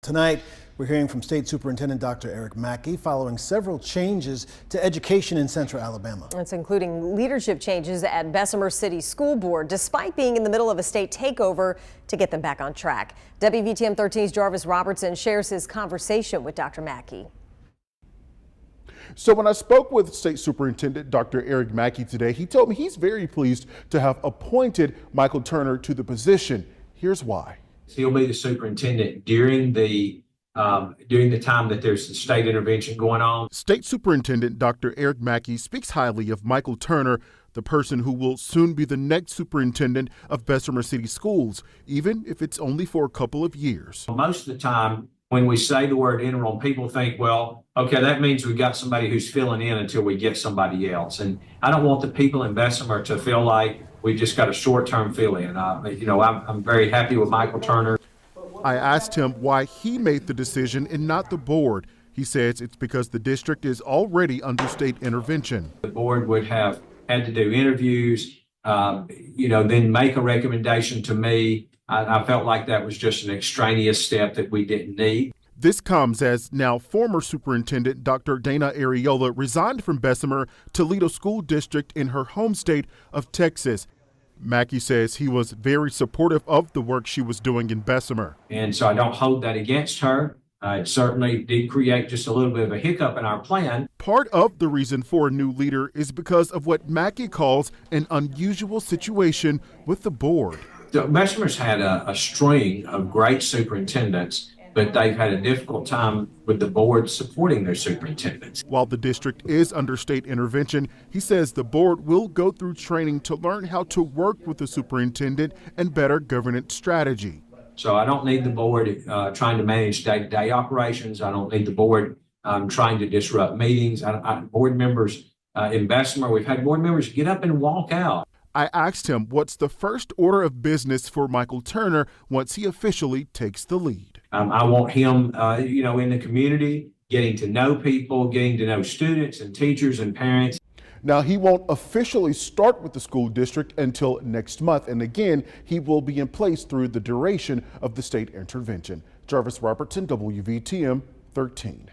Tonight, we're hearing from State Superintendent Dr. Eric Mackey following several changes to education in Central Alabama. It's including leadership changes at Bessemer City School Board, despite being in the middle of a state takeover to get them back on track. WVTM 13's Jarvis Robertson shares his conversation with Dr. Mackey. So when I spoke with State Superintendent Dr. Eric Mackey today, he told me he's very pleased to have appointed Michael Turner to the position. Here's why. He'll be the superintendent during the time that there's state intervention going on. State Superintendent Dr. Eric Mackey speaks highly of Michael Turner, the person who will soon be the next superintendent of Bessemer City Schools, even if it's only for a couple of years. Most of the time, when we say the word interim, people think, well, okay, that means we've got somebody who's filling in until we get somebody else. And I don't want the people in Bessemer to feel like we just got a short-term fill-in. I'm very happy with Michael Turner. I asked him why he made the decision and not the board. He says it's because the district is already under state intervention. The board would have had to do interviews, then make a recommendation to me. I felt like that was just an extraneous step that we didn't need. This comes as now former Superintendent Dr. Dana Arreola resigned from Bessemer to lead a school district in her home state of Texas. Mackey says he was very supportive of the work she was doing in Bessemer. And so I don't hold that against her. It certainly did create just a little bit of a hiccup in our plan. Part of the reason for a new leader is because of what Mackey calls an unusual situation with the board. Bessemer's had a string of great superintendents, but they've had a difficult time with the board supporting their superintendents. While the district is under state intervention, he says the board will go through training to learn how to work with the superintendent and better governance strategy. So I don't need the board trying to manage day-to-day operations. I don't need the board trying to disrupt meetings. Board members in Bessemer, we've had board members get up and walk out. I asked him what's the first order of business for Michael Turner once he officially takes the lead. I want him, in the community, getting to know people, getting to know students and teachers and parents. Now, he won't officially start with the school district until next month. And again, he will be in place through the duration of the state intervention. Jarvis Robertson, WVTM 13.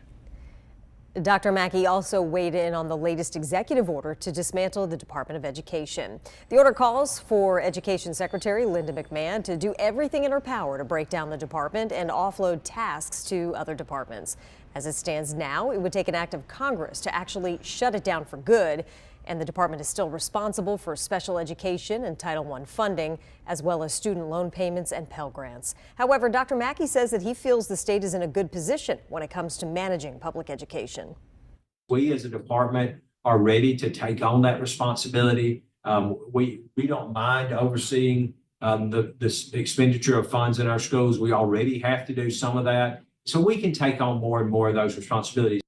Dr. Mackey also weighed in on the latest executive order to dismantle the Department of Education. The order calls for Education Secretary Linda McMahon to do everything in her power to break down the department and offload tasks to other departments. As it stands now, it would take an act of Congress to actually shut it down for good. And the department is still responsible for special education and Title I funding, as well as student loan payments and Pell Grants. However, Dr. Mackey says that he feels the state is in a good position when it comes to managing public education. We as a department are ready to take on that responsibility. We don't mind overseeing the expenditure of funds in our schools. We already have to do some of that. So we can take on more and more of those responsibilities.